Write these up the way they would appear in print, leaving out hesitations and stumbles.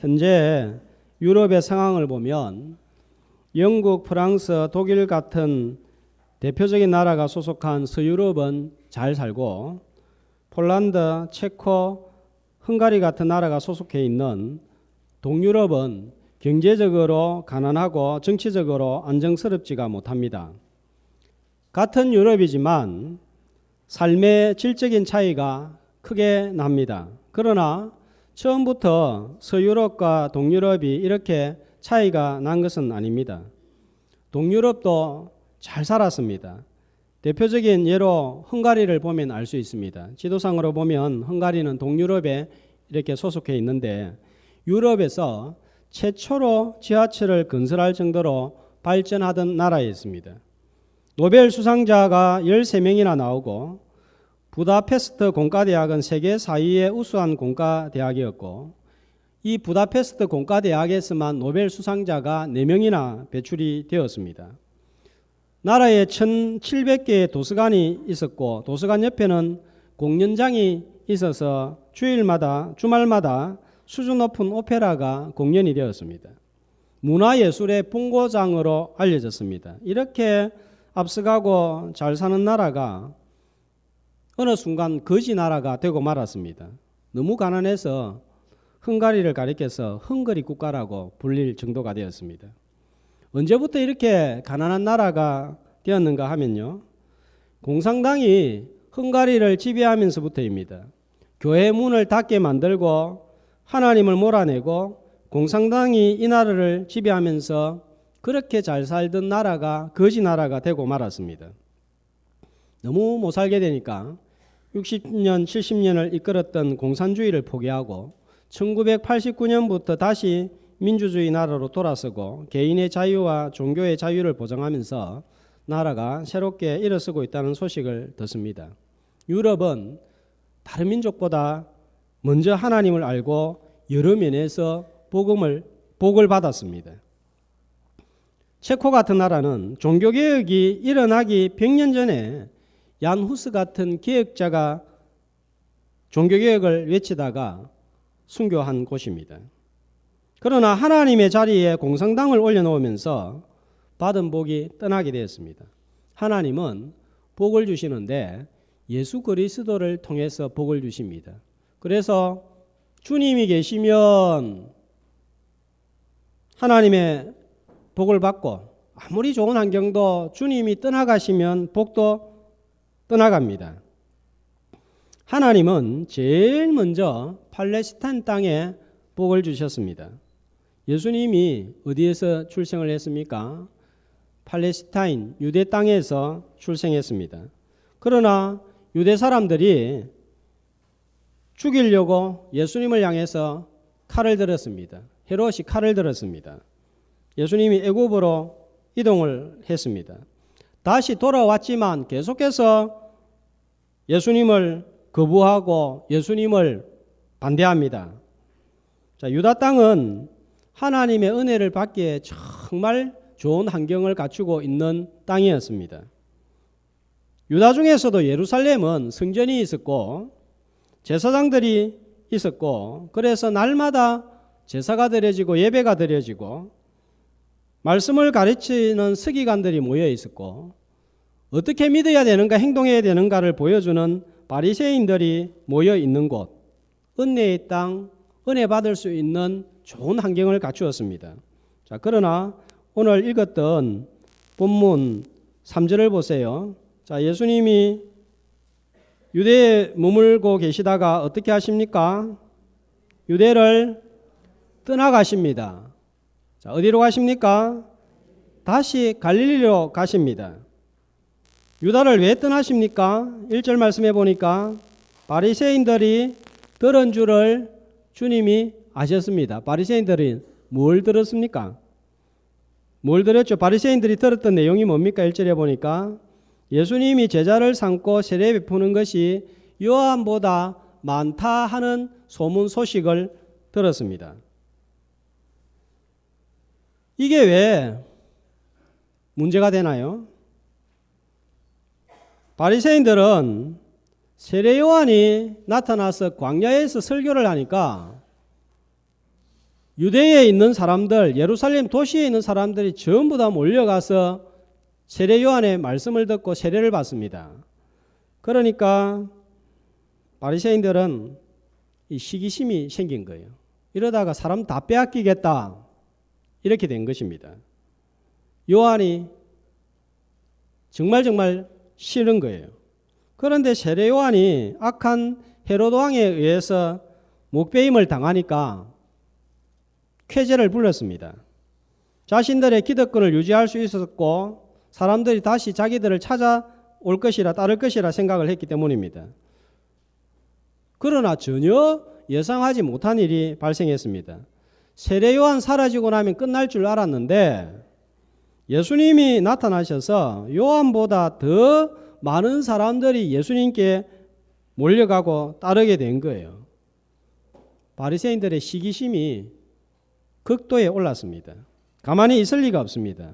현재 유럽의 상황을 보면 영국, 프랑스, 독일 같은 대표적인 나라가 소속한 서유럽은 잘 살고 폴란드, 체코, 헝가리 같은 나라가 소속해 있는 동유럽은 경제적으로 가난하고 정치적으로 안정스럽지가 못합니다. 같은 유럽이지만 삶의 질적인 차이가 크게 납니다. 그러나 처음부터 서유럽과 동유럽이 이렇게 차이가 난 것은 아닙니다. 동유럽도 잘 살았습니다. 대표적인 예로 헝가리를 보면 알 수 있습니다. 지도상으로 보면 헝가리는 동유럽에 이렇게 소속해 있는데 유럽에서 최초로 지하철을 건설할 정도로 발전하던 나라였습니다. 노벨 수상자가 13명이나 나오고 부다페스트 공과대학은 세계 4위의 우수한 공과대학이었고 이 부다페스트 공과대학에서만 노벨 수상자가 4명이나 배출이 되었습니다. 나라에 1700개의 도서관이 있었고 도서관 옆에는 공연장이 있어서 주말마다 수준 높은 오페라가 공연이 되었습니다. 문화예술의 본고장으로 알려졌습니다. 이렇게 앞서가고 잘 사는 나라가 어느 순간 거지 나라가 되고 말았습니다. 너무 가난해서 헝가리를 가리켜서 헝거리 국가라고 불릴 정도가 되었습니다. 언제부터 이렇게 가난한 나라가 되었는가 하면요. 공산당이 헝가리를 지배하면서부터입니다. 교회 문을 닫게 만들고 하나님을 몰아내고 공산당이 이 나라를 지배하면서 그렇게 잘 살던 나라가 거지 나라가 되고 말았습니다. 너무 못 살게 되니까 60년, 70년을 이끌었던 공산주의를 포기하고 1989년부터 다시 민주주의 나라로 돌아서고 개인의 자유와 종교의 자유를 보장하면서 나라가 새롭게 일어서고 있다는 소식을 듣습니다. 유럽은 다른 민족보다 먼저 하나님을 알고 여러 면에서 복을 받았습니다. 체코 같은 나라는 종교개혁이 일어나기 100년 전에 얀 후스 같은 개혁자가 종교개혁을 외치다가 순교한 곳입니다. 그러나 하나님의 자리에 공산당을 올려놓으면서 받은 복이 떠나게 되었습니다. 하나님은 복을 주시는데 예수 그리스도를 통해서 복을 주십니다. 그래서 주님이 계시면 하나님의 복을 받고 아무리 좋은 환경도 주님이 떠나가시면 복도 떠나갑니다. 하나님은 제일 먼저 팔레스타인 땅에 복을 주셨습니다. 예수님이 어디에서 출생을 했습니까? 팔레스타인 유대 땅에서 출생했습니다. 그러나 유대 사람들이 죽이려고 예수님을 향해서 칼을 들었습니다. 헤롯이 칼을 들었습니다. 예수님이 애굽으로 이동을 했습니다. 다시 돌아왔지만 계속해서 예수님을 거부하고 예수님을 반대합니다. 자, 유다 땅은 하나님의 은혜를 받기에 정말 좋은 환경을 갖추고 있는 땅이었습니다. 유다 중에서도 예루살렘은 성전이 있었고 제사장들이 있었고 그래서 날마다 제사가 드려지고 예배가 드려지고 말씀을 가르치는 서기관들이 모여 있었고 어떻게 믿어야 되는가 행동해야 되는가를 보여주는 바리새인들이 모여 있는 곳, 은혜의 땅, 은혜 받을 수 있는 좋은 환경을 갖추었습니다. 자, 그러나 오늘 읽었던 본문 3절을 보세요. 자, 예수님이 유대에 머물고 계시다가 어떻게 하십니까? 유대를 떠나가십니다. 자, 어디로 가십니까? 다시 갈릴리로 가십니다. 유다를 왜 떠나십니까? 1절 말씀해 보니까 바리새인들이 들은 줄을 주님이 아셨습니다. 바리새인들이 뭘 들었습니까? 뭘 들었죠? 바리새인들이 들었던 내용이 뭡니까? 1절에 보니까 예수님이 제자를 삼고 세례 베푸는 것이 요한보다 많다 하는 소문 소식을 들었습니다. 이게 왜 문제가 되나요? 바리새인들은 세례 요한이 나타나서 광야에서 설교를 하니까 유대에 있는 사람들, 예루살렘 도시에 있는 사람들이 전부 다 몰려가서 세례 요한의 말씀을 듣고 세례를 받습니다. 그러니까 바리새인들은 이 시기심이 생긴 거예요. 이러다가 사람 다 빼앗기겠다, 이렇게 된 것입니다. 요한이 정말 싫은 거예요. 그런데 세례 요한이 악한 헤로도 왕에 의해서 목배임을 당하니까 쾌제를 불렀습니다. 자신들의 기득권을 유지할 수 있었고 사람들이 다시 자기들을 찾아올 것이라, 따를 것이라 생각을 했기 때문입니다. 그러나 전혀 예상하지 못한 일이 발생했습니다. 세례 요한 사라지고 나면 끝날 줄 알았는데 예수님이 나타나셔서 요한보다 더 많은 사람들이 예수님께 몰려가고 따르게 된 거예요. 바리새인들의 시기심이 극도에 올랐습니다. 가만히 있을 리가 없습니다.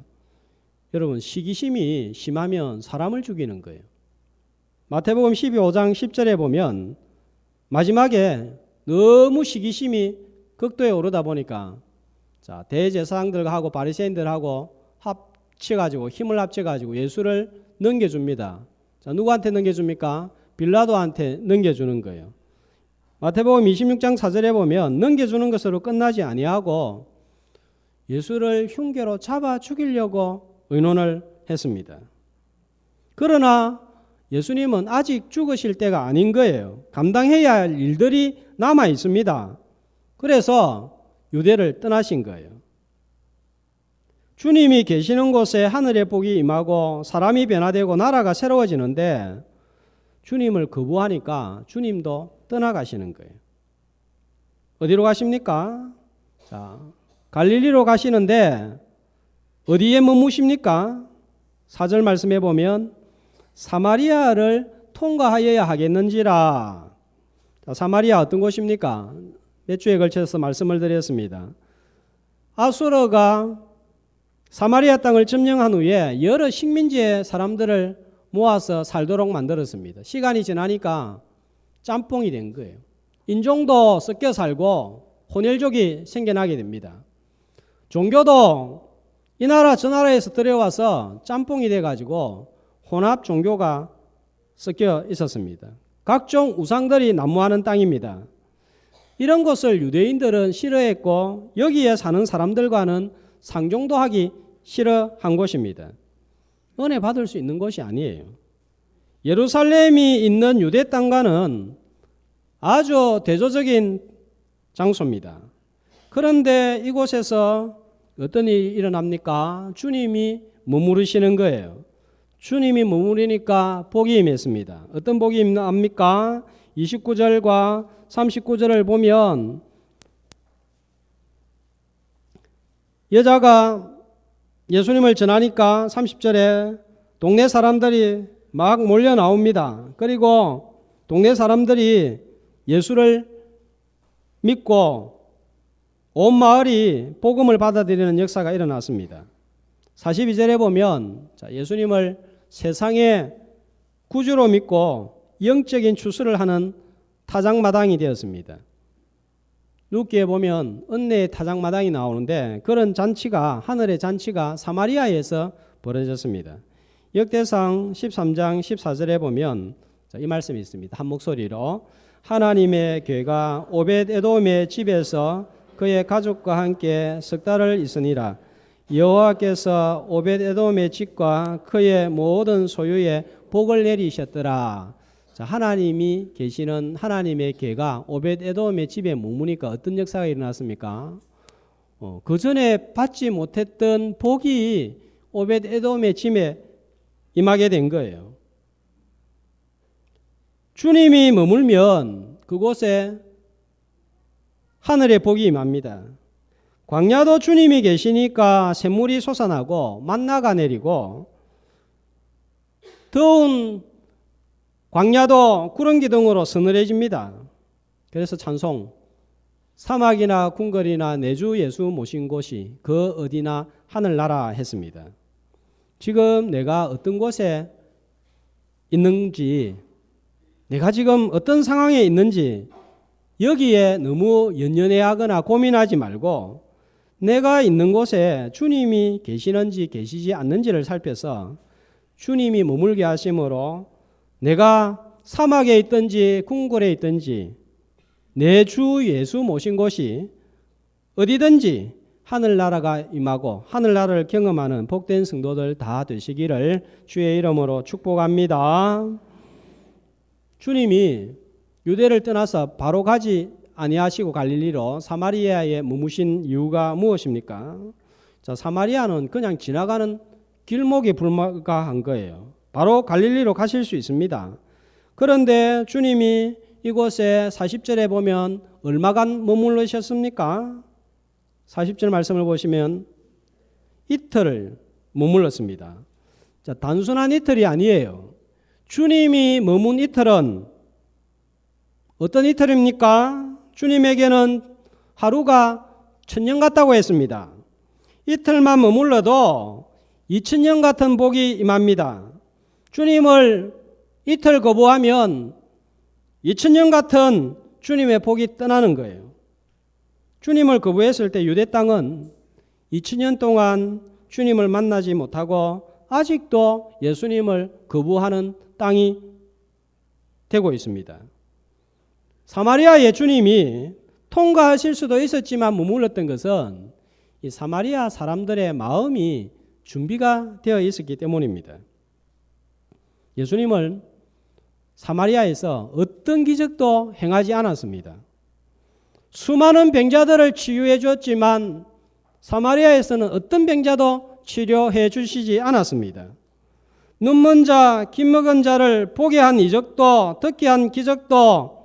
여러분, 시기심이 심하면 사람을 죽이는 거예요. 마태복음 12장 10절에 보면 마지막에 너무 시기심이 극도에 오르다 보니까 자, 대제사장들하고 바리새인들하고 합쳐가지고 힘을 합쳐가지고 예수를 넘겨줍니다. 자, 누구한테 넘겨줍니까? 빌라도한테 넘겨주는 거예요. 마태복음 26장 4절에 보면 넘겨주는 것으로 끝나지 아니하고 예수를 흉계로 잡아 죽이려고 의논을 했습니다. 그러나 예수님은 아직 죽으실 때가 아닌 거예요. 감당해야 할 일들이 남아 있습니다. 그래서 유대를 떠나신 거예요. 주님이 계시는 곳에 하늘의 복이 임하고 사람이 변화되고 나라가 새로워지는데 주님을 거부하니까 주님도 떠나가시는 거예요. 어디로 가십니까? 자, 갈릴리로 가시는데 어디에 머무십니까? 4절 말씀해 보면 사마리아를 통과하여야 하겠는지라. 자, 사마리아 어떤 곳입니까? 몇 주에 걸쳐서 말씀을 드렸습니다. 아수르가 사마리아 땅을 점령한 후에 여러 식민지의 사람들을 모아서 살도록 만들었습니다. 시간이 지나니까 짬뽕이 된 거예요. 인종도 섞여 살고 혼혈족이 생겨나게 됩니다. 종교도 이 나라 저 나라에서 들여와서 짬뽕이 돼가지고 혼합 종교가 섞여 있었습니다. 각종 우상들이 난무하는 땅입니다. 이런 것을 유대인들은 싫어했고 여기에 사는 사람들과는 상종도 하기 싫어한 곳입니다. 은혜 받을 수 있는 곳이 아니에요. 예루살렘이 있는 유대 땅과는 아주 대조적인 장소입니다. 그런데 이곳에서 어떤 일이 일어납니까? 주님이 머무르시는 거예요. 주님이 머무르니까 복이 임했습니다. 어떤 복이 임합니까? 29절과 39절을 보면 여자가 예수님을 전하니까 30절에 동네 사람들이 막 몰려 나옵니다. 그리고 동네 사람들이 예수를 믿고 온 마을이 복음을 받아들이는 역사가 일어났습니다. 42절에 보면 예수님을 세상의 구주로 믿고 영적인 추수를 하는 타작마당이 되었습니다. 룻기에 보면 은혜의 타작마당이 나오는데 그런 잔치가, 하늘의 잔치가 사마리아에서 벌어졌습니다. 역대상 13장 14절에 보면 이 말씀이 있습니다. 한 목소리로 하나님의 괴가 오벳에돔의 집에서 그의 가족과 함께 석 달을 있으니라. 여호와께서 오벳에돔의 집과 그의 모든 소유에 복을 내리셨더라. 자, 하나님이 계시는 하나님의 괴가 오벳에돔의 집에 머무니까 어떤 역사가 일어났습니까? 그 전에 받지 못했던 복이 오벳에돔의 집에 임하게 된 거예요. 주님이 머물면 그곳에 하늘의 복이 임합니다. 광야도 주님이 계시니까 샘물이 솟아나고 만나가 내리고 더운 광야도 구름 기둥으로 서늘해집니다. 그래서 찬송 사막이나 궁궐이나 내 주 예수 모신 곳이 그 어디나 하늘나라 했습니다. 지금 내가 어떤 곳에 있는지, 내가 지금 어떤 상황에 있는지 여기에 너무 연연해하거나 고민하지 말고 내가 있는 곳에 주님이 계시는지 계시지 않는지를 살펴서 주님이 머물게 하심으로 내가 사막에 있든지 궁궐에 있든지 내 주 예수 모신 곳이 어디든지 하늘나라가 임하고 하늘나라를 경험하는 복된 성도들 다 되시기를 주의 이름으로 축복합니다. 주님이 유대를 떠나서 바로 가지 아니하시고 갈릴리로 사마리아에 머무신 이유가 무엇입니까? 자, 사마리아는 그냥 지나가는 길목에 불과한 거예요. 바로 갈릴리로 가실 수 있습니다. 그런데 주님이 이곳에 40절에 보면 얼마간 머물르셨습니까? 40절 말씀을 보시면 이틀을 머물렀습니다. 자, 단순한 이틀이 아니에요. 주님이 머문 이틀은 어떤 이틀입니까? 주님에게는 하루가 1000년 같다고 했습니다. 이틀만 머물러도 2000년 같은 복이 임합니다. 주님을 이틀 거부하면 2000년 같은 주님의 복이 떠나는 거예요. 주님을 거부했을 때 유대 땅은 2000년 동안 주님을 만나지 못하고 아직도 예수님을 거부하는 땅이 되고 있습니다. 사마리아의 주님이 통과하실 수도 있었지만 머물렀던 것은 이 사마리아 사람들의 마음이 준비가 되어 있었기 때문입니다. 예수님은 사마리아에서 어떤 기적도 행하지 않았습니다. 수많은 병자들을 치유해 주었지만 사마리아에서는 어떤 병자도 치료해 주시지 않았습니다. 눈먼 자, 귀먹은 자를 보게 한 이적도 듣게 한 기적도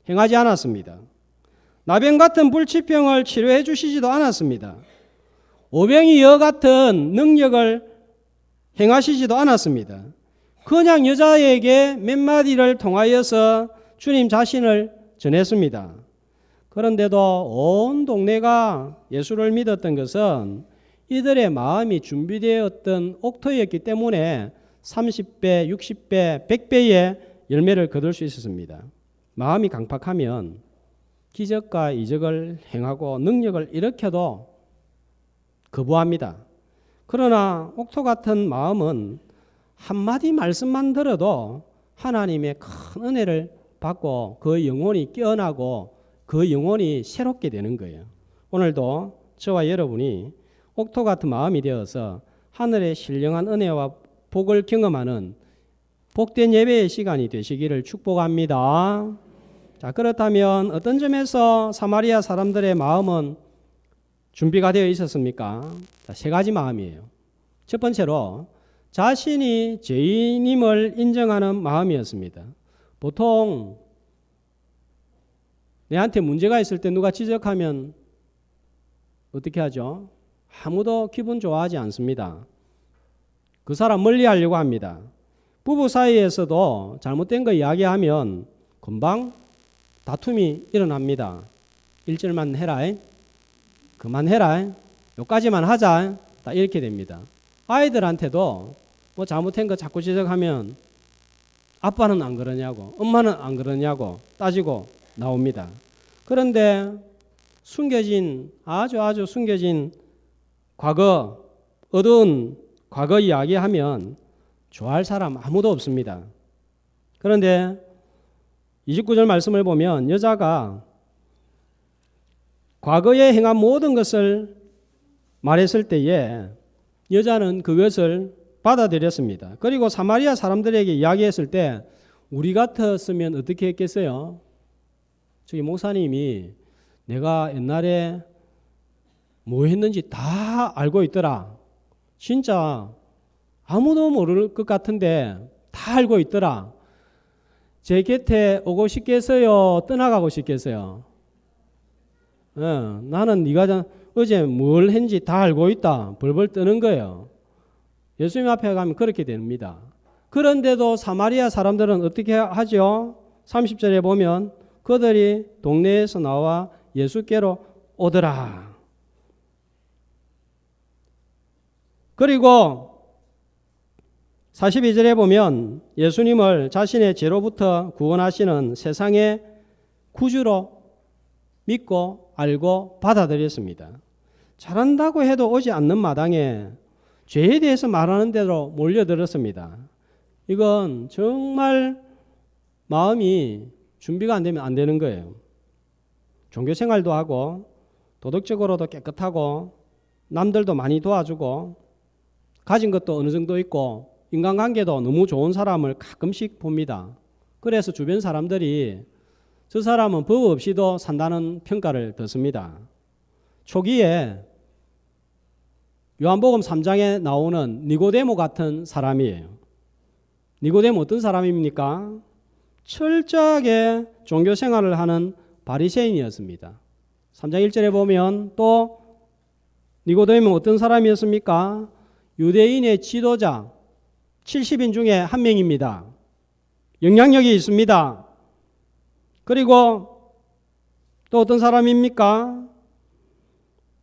행하지 않았습니다. 나병 같은 불치병을 치료해 주시지도 않았습니다. 오병이어 같은 능력을 행하시지도 않았습니다. 그냥 여자에게 몇 마디를 통하여서 주님 자신을 전했습니다. 그런데도 온 동네가 예수를 믿었던 것은 이들의 마음이 준비되었던 옥토였기 때문에 30배, 60배, 100배의 열매를 거둘 수 있었습니다. 마음이 강팍하면 기적과 이적을 행하고 능력을 일으켜도 거부합니다. 그러나 옥토 같은 마음은 한마디 말씀만 들어도 하나님의 큰 은혜를 받고 그 영혼이 깨어나고 그 영혼이 새롭게 되는 거예요. 오늘도 저와 여러분이 옥토 같은 마음이 되어서 하늘의 신령한 은혜와 복을 경험하는 복된 예배의 시간이 되시기를 축복합니다. 자, 그렇다면 어떤 점에서 사마리아 사람들의 마음은 준비가 되어 있었습니까? 자, 세 가지 마음이에요. 첫 번째로 자신이 죄인임을 인정하는 마음이었습니다. 보통 내한테 문제가 있을 때 누가 지적하면 어떻게 하죠? 아무도 기분 좋아하지 않습니다. 그 사람 멀리하려고 합니다. 부부 사이에서도 잘못된 거 이야기하면 금방 다툼이 일어납니다. 1절만 해라, 그만해라, 여기까지만 하자, 딱 이렇게 됩니다. 아이들한테도 뭐 잘못된 거 자꾸 지적하면 아빠는 안 그러냐고, 엄마는 안 그러냐고 따지고 나옵니다. 그런데 숨겨진, 아주 숨겨진 과거, 어두운 과거 이야기하면 좋아할 사람 아무도 없습니다. 그런데 29절 말씀을 보면 여자가 과거에 행한 모든 것을 말했을 때에 여자는 그것을 받아들였습니다. 그리고 사마리아 사람들에게 이야기했을 때 우리 같았으면 어떻게 했겠어요? 저기 목사님이 내가 옛날에 뭐 했는지 다 알고 있더라. 진짜 아무도 모를 것 같은데 다 알고 있더라. 제 곁에 오고 싶겠어요? 떠나가고 싶겠어요? 나는 네가 어제 뭘 했는지 다 알고 있다. 벌벌 떠는 거예요. 예수님 앞에 가면 그렇게 됩니다. 그런데도 사마리아 사람들은 어떻게 하죠? 30절에 보면 그들이 동네에서 나와 예수께로 오더라. 그리고 42절에 보면 예수님을 자신의 죄로부터 구원하시는 세상의 구주로 믿고 알고 받아들였습니다. 잘한다고 해도 오지 않는 마당에 죄에 대해서 말하는 대로 몰려들었습니다. 이건 정말 마음이 준비가 안 되면 안 되는 거예요. 종교생활도 하고 도덕적으로도 깨끗하고 남들도 많이 도와주고 가진 것도 어느 정도 있고 인간관계도 너무 좋은 사람을 가끔씩 봅니다. 그래서 주변 사람들이 저 사람은 법 없이도 산다는 평가를 듣습니다. 초기에 요한복음 3장에 나오는 니고데모 같은 사람이에요. 니고데모 어떤 사람입니까? 철저하게 종교생활을 하는 바리새인이었습니다. 3장 1절에 보면 또 니고데모 어떤 사람이었습니까? 유대인의 지도자 70인 중에 한 명입니다. 영향력이 있습니다. 그리고 또 어떤 사람입니까?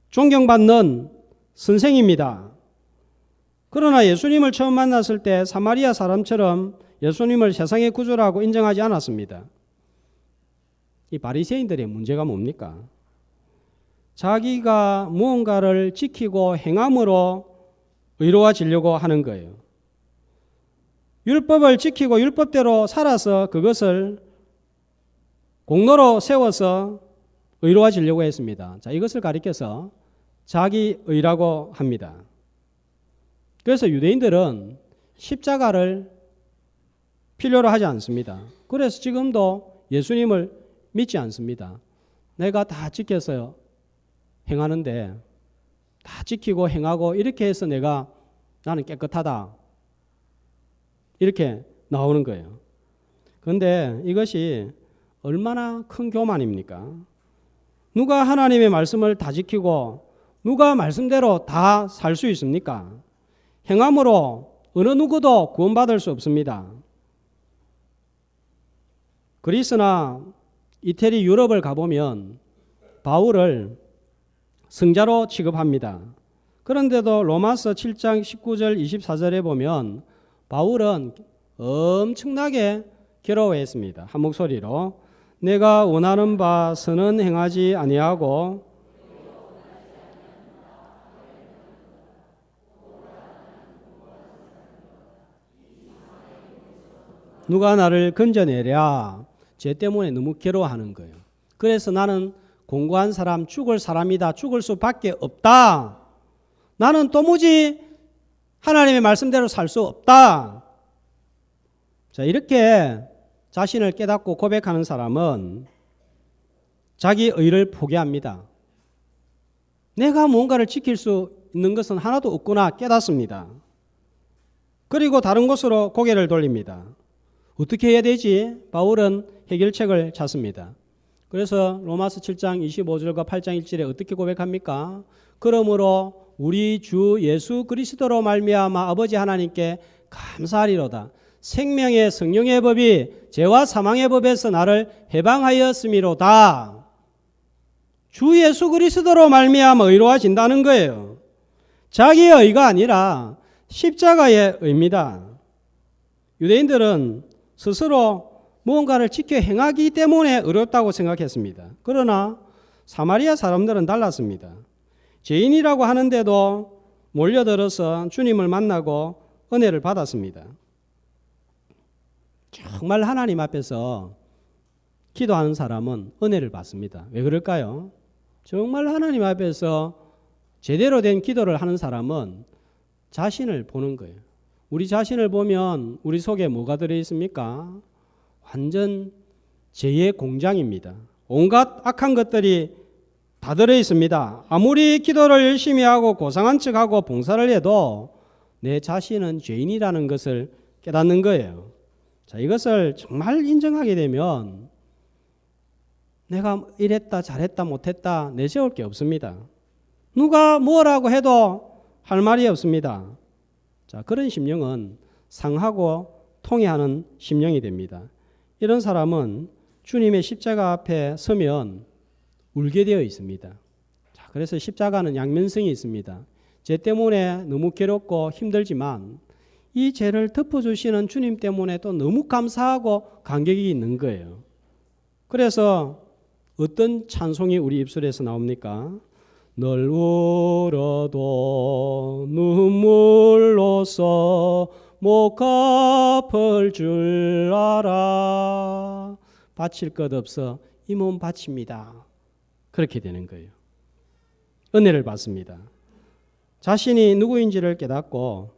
존경받는 선생입니다. 그러나 예수님을 처음 만났을 때 사마리아 사람처럼 예수님을 세상의 구주라고 인정하지 않았습니다. 이 바리새인들의 문제가 뭡니까? 자기가 무언가를 지키고 행함으로 의로워지려고 하는 거예요. 율법을 지키고 율법대로 살아서 그것을 공로로 세워서 의로워지려고 했습니다. 자, 이것을 가리켜서 자기의라고 합니다. 그래서 유대인들은 십자가를 필요로 하지 않습니다. 그래서 지금도 예수님을 믿지 않습니다. 내가 다 지켜서 행하는데 다 지키고 행하고 이렇게 해서 나는 깨끗하다. 이렇게 나오는 거예요. 그런데 이것이 얼마나 큰 교만입니까? 누가 하나님의 말씀을 다 지키고 누가 말씀대로 다 살 수 있습니까? 행함으로 어느 누구도 구원받을 수 없습니다. 그리스나 이태리 유럽을 가보면 바울을 성자로 취급합니다. 그런데도 로마서 7장 19절 24절에 보면 바울은 엄청나게 괴로워했습니다. 한 목소리로 내가 원하는 바 선은 행하지 아니하고 누가 나를 건져내랴. 죄 때문에 너무 괴로워하는 거예요. 그래서 나는 공고한 사람, 죽을 사람이다. 죽을 수밖에 없다. 나는 도무지 하나님의 말씀대로 살 수 없다. 자, 이렇게 자신을 깨닫고 고백하는 사람은 자기 의를 포기합니다. 내가 무언가를 지킬 수 있는 것은 하나도 없구나 깨닫습니다. 그리고 다른 곳으로 고개를 돌립니다. 어떻게 해야 되지? 바울은 해결책을 찾습니다. 그래서 로마서 7장 25절과 8장 1절에 어떻게 고백합니까? 그러므로 우리 주 예수 그리스도로 말미암아 아버지 하나님께 감사하리로다. 생명의 성령의 법이 죄와 사망의 법에서 나를 해방하였음이로다. 주 예수 그리스도로 말미암아 의로워진다는 거예요. 자기의 의가 아니라 십자가의 의입니다. 유대인들은 스스로 무언가를 지켜 행하기 때문에 어렵다고 생각했습니다. 그러나 사마리아 사람들은 달랐습니다. 죄인이라고 하는데도 몰려들어서 주님을 만나고 은혜를 받았습니다. 정말 하나님 앞에서 기도하는 사람은 은혜를 받습니다. 왜 그럴까요? 정말 하나님 앞에서 제대로 된 기도를 하는 사람은 자신을 보는 거예요. 우리 자신을 보면 우리 속에 뭐가 들어있습니까? 완전 죄의 공장입니다. 온갖 악한 것들이 다 들어있습니다. 아무리 기도를 열심히 하고 고상한 척하고 봉사를 해도 내 자신은 죄인이라는 것을 깨닫는 거예요. 자, 이것을 정말 인정하게 되면 내가 이랬다 잘했다 못했다 내세울 게 없습니다. 누가 뭐라고 해도 할 말이 없습니다. 자, 그런 심령은 상하고 통회하는 심령이 됩니다. 이런 사람은 주님의 십자가 앞에 서면 울게 되어 있습니다. 자, 그래서 십자가는 양면성이 있습니다. 죄 때문에 너무 괴롭고 힘들지만 이 죄를 덮어주시는 주님 때문에 또 너무 감사하고 감격이 있는 거예요. 그래서 어떤 찬송이 우리 입술에서 나옵니까? 널 울어도 눈물로써 못 갚을 줄 알아. 바칠 것 없어 이 몸 바칩니다. 그렇게 되는 거예요. 은혜를 받습니다. 자신이 누구인지를 깨닫고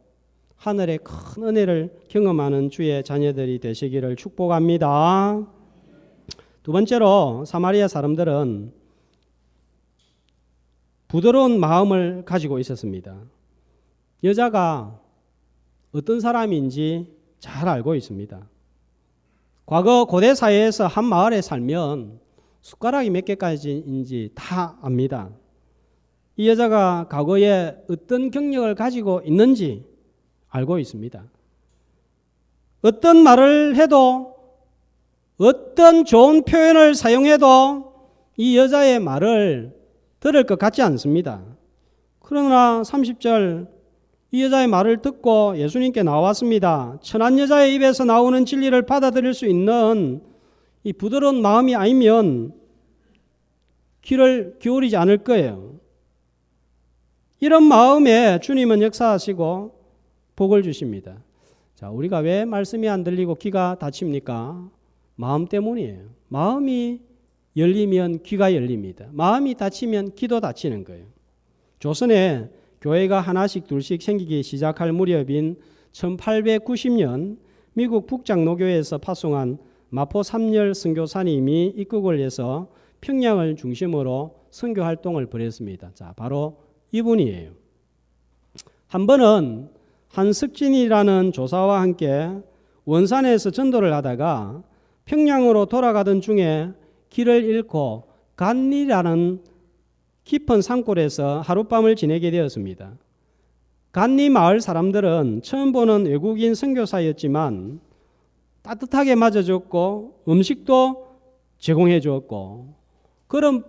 하늘의 큰 은혜를 경험하는 주의 자녀들이 되시기를 축복합니다. 두 번째로 사마리아 사람들은 부드러운 마음을 가지고 있었습니다. 여자가 어떤 사람인지 잘 알고 있습니다. 과거 고대 사회에서 한 마을에 살면 숟가락이 몇 개까지인지 다 압니다. 이 여자가 과거에 어떤 경력을 가지고 있는지 알고 있습니다. 어떤 말을 해도 어떤 좋은 표현을 사용해도 이 여자의 말을 들을 것 같지 않습니다. 그러나 30절 이 여자의 말을 듣고 예수님께 나왔습니다. 천한 여자의 입에서 나오는 진리를 받아들일 수 있는 이 부드러운 마음이 아니면 귀를 기울이지 않을 거예요. 이런 마음에 주님은 역사하시고 복을 주십니다. 자, 우리가 왜 말씀이 안 들리고 귀가 닫힙니까? 마음 때문이에요. 마음이 열리면 귀가 열립니다. 마음이 닫히면 귀도 닫히는 거예요. 조선에 교회가 하나씩 둘씩 생기기 시작할 무렵인 1890년 미국 북장로교회에서 파송한 마포 삼열 선교사님이 입국을 해서 평양을 중심으로 선교 활동을 벌였습니다. 자, 바로 이분이에요. 한 번은 한석진이라는 조사와 함께 원산에서 전도를 하다가 평양으로 돌아가던 중에 길을 잃고 간리라는 깊은 산골에서 하룻밤을 지내게 되었습니다. 간리 마을 사람들은 처음 보는 외국인 선교사였지만 따뜻하게 맞아줬고 음식도 제공해 주었고 그런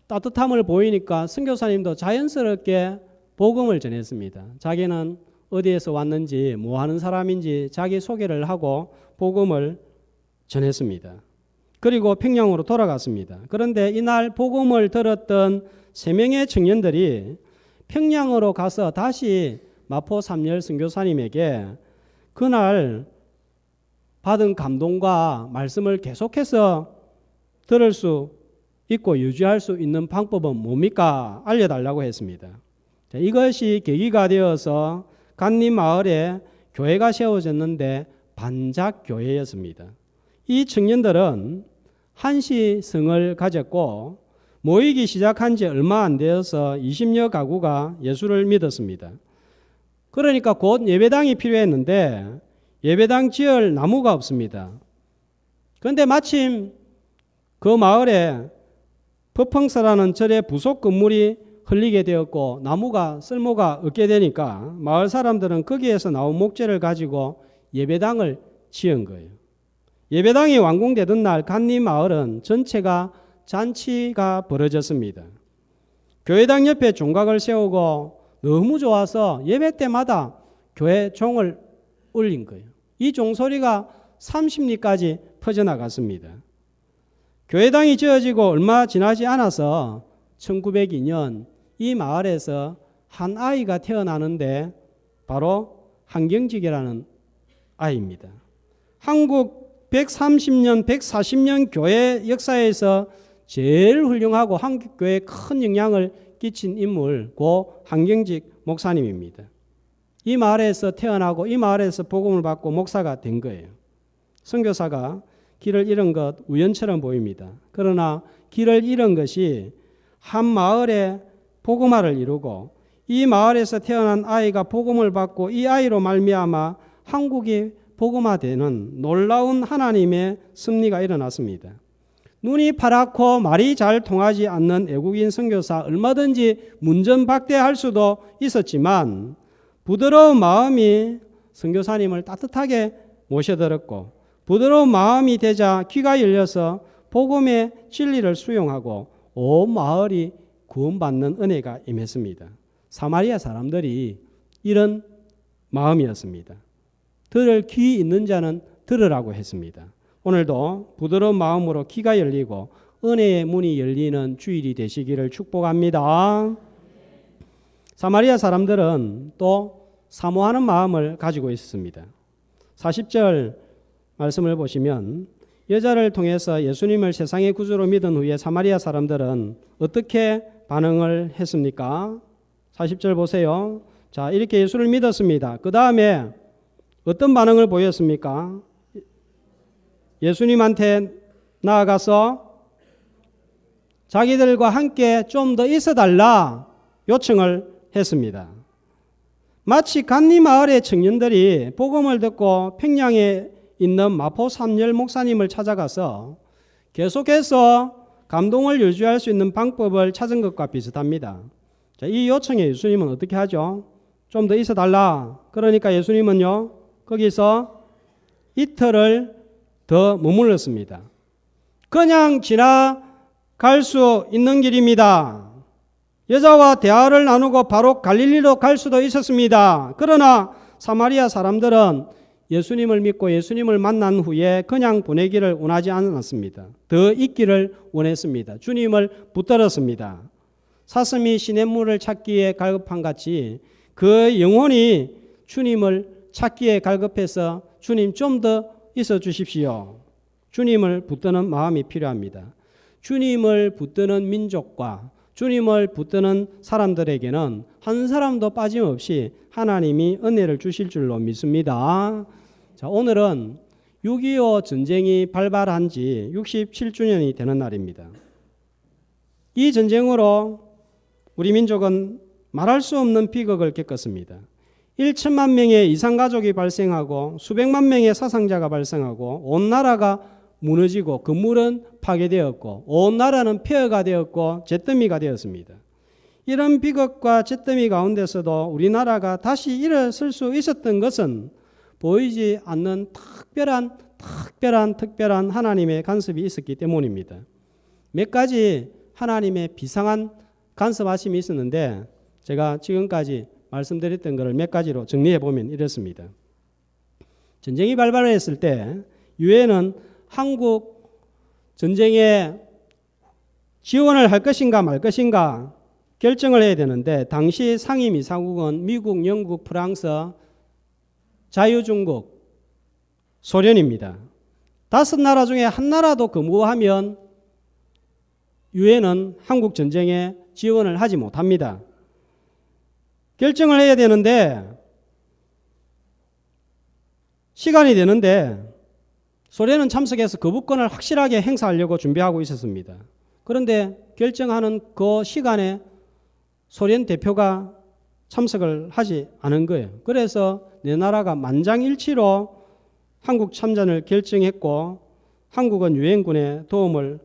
따뜻함을 보이니까 선교사님도 자연스럽게 복음을 전했습니다. 자기는 어디에서 왔는지 뭐 하는 사람인지 자기 소개를 하고 복음을 전했습니다. 그리고 평양으로 돌아갔습니다. 그런데 이날 복음을 들었던 3명의 청년들이 평양으로 가서 다시 마포 삼열 선교사님에게 그날 받은 감동과 말씀을 계속해서 들을 수 있고 유지할 수 있는 방법은 뭡니까? 알려달라고 했습니다. 이것이 계기가 되어서 간림 마을에 교회가 세워졌는데 반작교회였습니다. 이 청년들은 한시성을 가졌고 모이기 시작한 지 얼마 안 되어서 20여 가구가 예수를 믿었습니다. 그러니까 곧 예배당이 필요했는데 예배당 지을 나무가 없습니다. 그런데 마침 그 마을에 법펑사라는 절의 부속 건물이 흘리게 되었고 나무가 쓸모가 없게 되니까 마을 사람들은 거기에서 나온 목재를 가지고 예배당을 지은 거예요. 예배당이 완공되던 날 간리 마을은 전체가 잔치가 벌어졌습니다. 교회당 옆에 종각을 세우고 너무 좋아서 예배 때마다 교회 종을 울린 거예요. 이 종소리가 30리까지 퍼져나갔습니다. 교회당이 지어지고 얼마 지나지 않아서 1902년 이 마을에서 한 아이가 태어나는데 바로 한경직이라는 아이입니다. 한국 130년, 140년 교회 역사에서 제일 훌륭하고 한국교회에 큰 영향을 끼친 인물 고 한경직 목사님입니다. 이 마을에서 태어나고 이 마을에서 복음을 받고 목사가 된 거예요. 선교사가 길을 잃은 것 우연처럼 보입니다. 그러나 길을 잃은 것이 한 마을에 복음화를 이루고 이 마을에서 태어난 아이가 복음을 받고 이 아이로 말미암아 한국이 복음화되는 놀라운 하나님의 섭리가 일어났습니다. 눈이 파랗고 말이 잘 통하지 않는 외국인 선교사 얼마든지 문전박대할 수도 있었지만 부드러운 마음이 선교사님을 따뜻하게 모셔들었고 부드러운 마음이 되자 귀가 열려서 복음의 진리를 수용하고 온 마을이 구원받는 은혜가 임했습니다. 사마리아 사람들이 이런 마음이었습니다. 들을 귀 있는 자는 들으라고 했습니다. 오늘도 부드러운 마음으로 귀가 열리고 은혜의 문이 열리는 주일이 되시기를 축복합니다. 사마리아 사람들은 또 사모하는 마음을 가지고 있습니다. 40절 말씀을 보시면 여자를 통해서 예수님을 세상의 구주로 믿은 후에 사마리아 사람들은 어떻게 반응을 했습니까? 40절 보세요. 자, 이렇게 예수를 믿었습니다. 그 다음에 어떤 반응을 보였습니까? 예수님한테 나아가서 자기들과 함께 좀 더 있어달라 요청을 했습니다. 마치 간니 마을의 청년들이 복음을 듣고 평양에 있는 마포 삼열 목사님을 찾아가서 계속해서 감동을 유지할 수 있는 방법을 찾은 것과 비슷합니다. 자, 이 요청에 예수님은 어떻게 하죠? 좀 더 있어달라. 그러니까 예수님은요, 거기서 이틀을 더 머물렀습니다. 그냥 지나갈 수 있는 길입니다. 여자와 대화를 나누고 바로 갈릴리로 갈 수도 있었습니다. 그러나 사마리아 사람들은 예수님을 믿고 예수님을 만난 후에 그냥 보내기를 원하지 않았습니다. 더 있기를 원했습니다. 주님을 붙들었습니다. 사슴이 시냇물을 찾기에 갈급한 같이 그 영혼이 주님을 찾기에 갈급해서 주님 좀 더 있어 주십시오. 주님을 붙드는 마음이 필요합니다. 주님을 붙드는 민족과 주님을 붙드는 사람들에게는 한 사람도 빠짐없이 하나님이 은혜를 주실 줄로 믿습니다. 자, 오늘은 6.25 전쟁이 발발한 지 67주년이 되는 날입니다. 이 전쟁으로 우리 민족은 말할 수 없는 비극을 겪었습니다. 1천만 명의 이산가족이 발생하고 수백만 명의 사상자가 발생하고 온 나라가 무너지고 건물은 파괴되었고 온 나라는 폐허가 되었고 잿더미가 되었습니다. 이런 비극과 잿더미 가운데서도 우리나라가 다시 일어설 수 있었던 것은 보이지 않는 특별한 하나님의 간섭이 있었기 때문입니다. 몇 가지 하나님의 비상한 간섭하심이 있었는데 제가 지금까지 말씀드렸던 것을 몇 가지로 정리해 보면 이렇습니다. 전쟁이 발발했을 때 유엔은 한국 전쟁에 지원을 할 것인가 말 것인가 결정을 해야 되는데 당시 상임이사국은 미국, 영국, 프랑스, 자유중국, 소련입니다. 5나라 중에 한 나라도 거부하면 유엔은 한국 전쟁에 지원을 하지 못합니다. 결정을 해야 되는데 시간이 되는데 소련은 참석해서 거부권을 확실하게 행사하려고 준비하고 있었습니다. 그런데 결정하는 그 시간에 소련 대표가 참석을 하지 않은 거예요. 그래서 네 나라가 만장일치로 한국 참전을 결정했고 한국은 유엔군의 도움을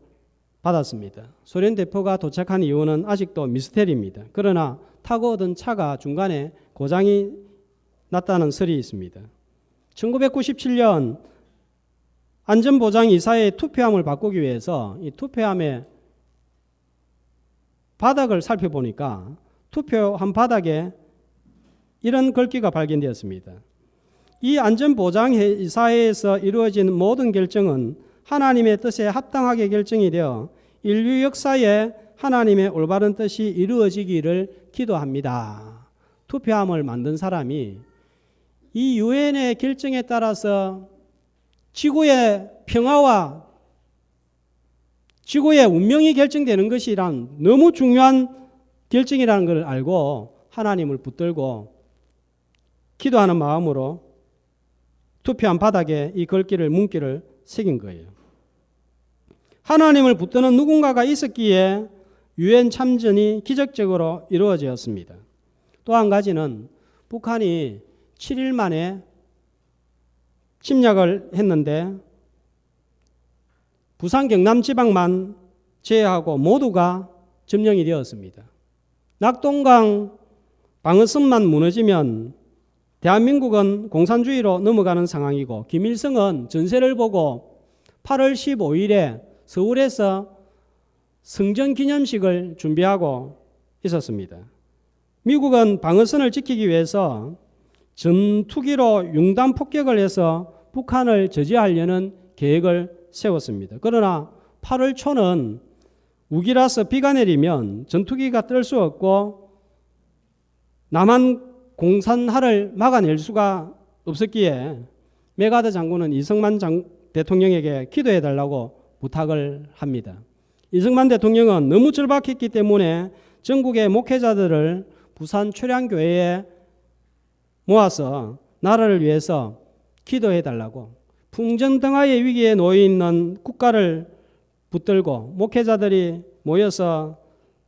받았습니다. 소련 대표가 도착한 이유는 아직도 미스테리입니다. 그러나 타고 오던 차가 중간에 고장이 났다는 설이 있습니다. 1997년 안전보장이사의 투표함을 바꾸기 위해서 이 투표함의 바닥을 살펴보니까 투표함 바닥에 이런 글귀가 발견되었습니다. 이 안전보장이사회에서 이루어진 모든 결정은 하나님의 뜻에 합당하게 결정이 되어 인류 역사에 하나님의 올바른 뜻이 이루어지기를 기도합니다. 투표함을 만든 사람이 이 유엔의 결정에 따라서 지구의 평화와 지구의 운명이 결정되는 것이란 너무 중요한 결정이라는 걸 알고 하나님을 붙들고 기도하는 마음으로 투표함 바닥에 이 글귀를 문구를 새긴 거예요. 하나님을 붙드는 누군가가 있었기에 유엔 참전이 기적적으로 이루어졌습니다. 또 한 가지는 북한이 7일 만에 침략을 했는데 부산 경남 지방만 제외하고 모두가 점령이 되었습니다. 낙동강 방어선만 무너지면 대한민국은 공산주의로 넘어가는 상황이고 김일성은 전세를 보고 8월 15일에 서울에서 성전기념식을 준비하고 있었습니다. 미국은 방어선을 지키기 위해서 전투기로 융단 폭격을 해서 북한을 저지하려는 계획을 세웠습니다. 그러나 8월 초는 우기라서 비가 내리면 전투기가 뜰 수 없고 남한 공산화를 막아낼 수가 없었기에 메가더 장군은 이승만 대통령에게 기도해달라고 부탁을 합니다. 이승만 대통령은 너무 절박했기 때문에 전국의 목회자들을 부산 초량교회에 모아서 나라를 위해서 기도해달라고, 풍전등화의 위기에 놓여 있는 국가를 붙들고 목회자들이 모여서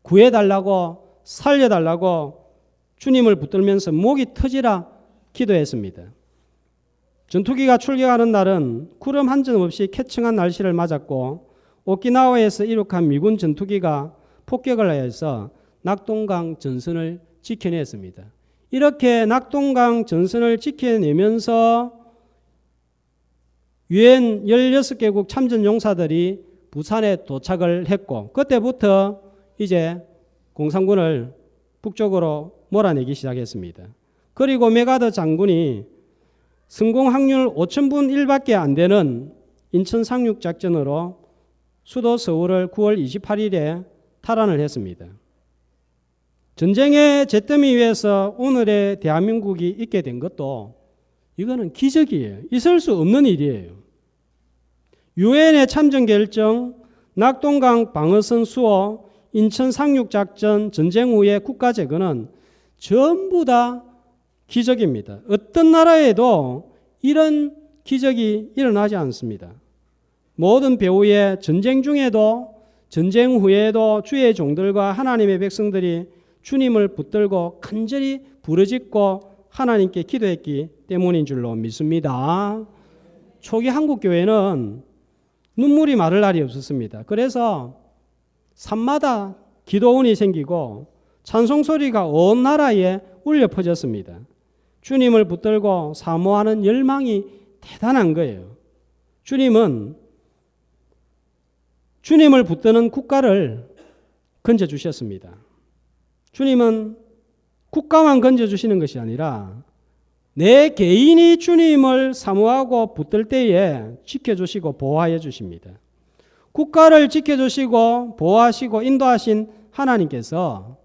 구해달라고, 살려달라고 주님을 붙들면서 목이 터지라 기도했습니다. 전투기가 출격하는 날은 구름 한 점 없이 쾌청한 날씨를 맞았고 오키나와에서 이륙한 미군 전투기가 폭격을 하여서 낙동강 전선을 지켜냈습니다. 이렇게 낙동강 전선을 지켜내면서 유엔 16개국 참전 용사들이 부산에 도착을 했고 그때부터 이제 공산군을 북쪽으로 몰아내기 시작했습니다. 그리고 메가더 장군이 성공 확률 5,000분 1밖에 안 되는 인천 상륙 작전으로 수도 서울을 9월 28일에 탈환을 했습니다. 전쟁의 잿더미 위에서 오늘의 대한민국이 있게 된 것도 이거는 기적이에요. 있을 수 없는 일이에요. 유엔의 참전 결정, 낙동강 방어선 수호, 인천 상륙 작전, 전쟁 후의 국가 재건은 전부 다 기적입니다. 어떤 나라에도 이런 기적이 일어나지 않습니다. 모든 배후에 전쟁 중에도 전쟁 후에도 주의 종들과 하나님의 백성들이 주님을 붙들고 간절히 부르짖고 하나님께 기도했기 때문인 줄로 믿습니다. 초기 한국교회는 눈물이 마를 날이 없었습니다. 그래서 산마다 기도원이 생기고 찬송소리가 온 나라에 울려 퍼졌습니다. 주님을 붙들고 사모하는 열망이 대단한 거예요. 주님은 주님을 붙드는 국가를 건져주셨습니다. 주님은 국가만 건져주시는 것이 아니라 내 개인이 주님을 사모하고 붙들 때에 지켜주시고 보호하여 주십니다. 국가를 지켜주시고 보호하시고 인도하신 하나님께서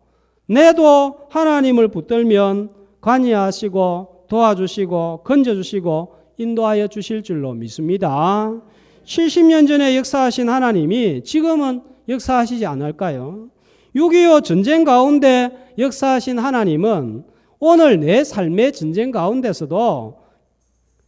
내도 하나님을 붙들면 관여하시고 도와주시고 건져주시고 인도하여 주실 줄로 믿습니다. 70년 전에 역사하신 하나님이 지금은 역사하시지 않을까요? 6.25 전쟁 가운데 역사하신 하나님은 오늘 내 삶의 전쟁 가운데서도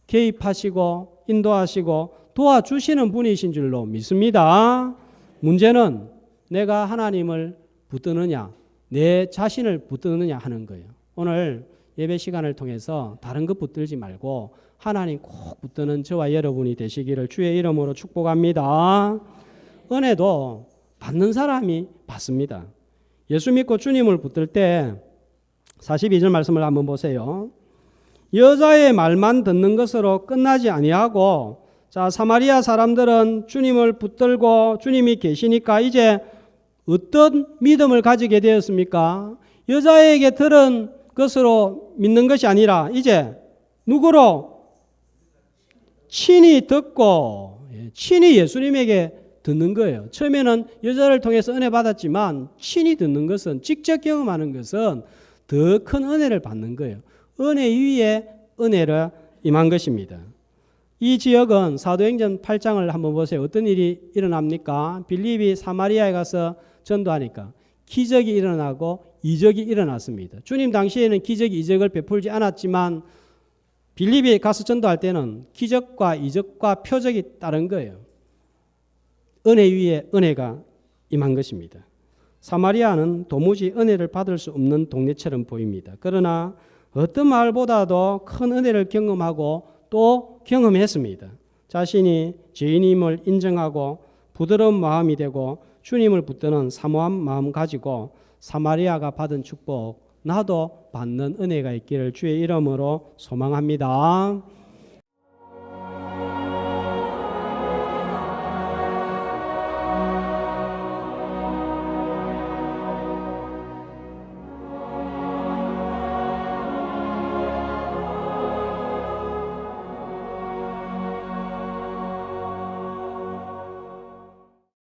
개입하시고 인도하시고 도와주시는 분이신 줄로 믿습니다. 문제는 내가 하나님을 붙드느냐, 내 자신을 붙드느냐 하는 거예요. 오늘 예배 시간을 통해서 다른 것 붙들지 말고 하나님 꼭 붙드는 저와 여러분이 되시기를 주의 이름으로 축복합니다. 은혜도 받는 사람이 받습니다. 예수 믿고 주님을 붙들 때 42절 말씀을 한번 보세요. 여자의 말만 듣는 것으로 끝나지 아니하고, 자, 사마리아 사람들은 주님을 붙들고 주님이 계시니까 이제 어떤 믿음을 가지게 되었습니까? 여자에게 들은 것으로 믿는 것이 아니라 이제 누구로? 친히 듣고 친히 예수님에게 듣는 거예요. 처음에는 여자를 통해서 은혜 받았지만 친히 듣는 것은, 직접 경험하는 것은 더 큰 은혜를 받는 거예요. 은혜 위에 은혜를 임한 것입니다. 이 지역은 사도행전 8장을 한번 보세요. 어떤 일이 일어납니까? 빌립이 사마리아에 가서 전도하니까 기적이 일어나고 이적이 일어났습니다. 주님 당시에는 기적이 이적을 베풀지 않았지만 빌립이 가서 전도할 때는 기적과 이적과 표적이 따른 거예요. 은혜 위에 은혜가 임한 것입니다. 사마리아는 도무지 은혜를 받을 수 없는 동네처럼 보입니다. 그러나 어떤 마을보다도 큰 은혜를 경험하고 또 경험했습니다. 자신이 죄인임을 인정하고 부드러운 마음이 되고 주님을 붙드는 사모한 마음 가지고 사마리아가 받은 축복, 나도 받는 은혜가 있기를 주의 이름으로 소망합니다.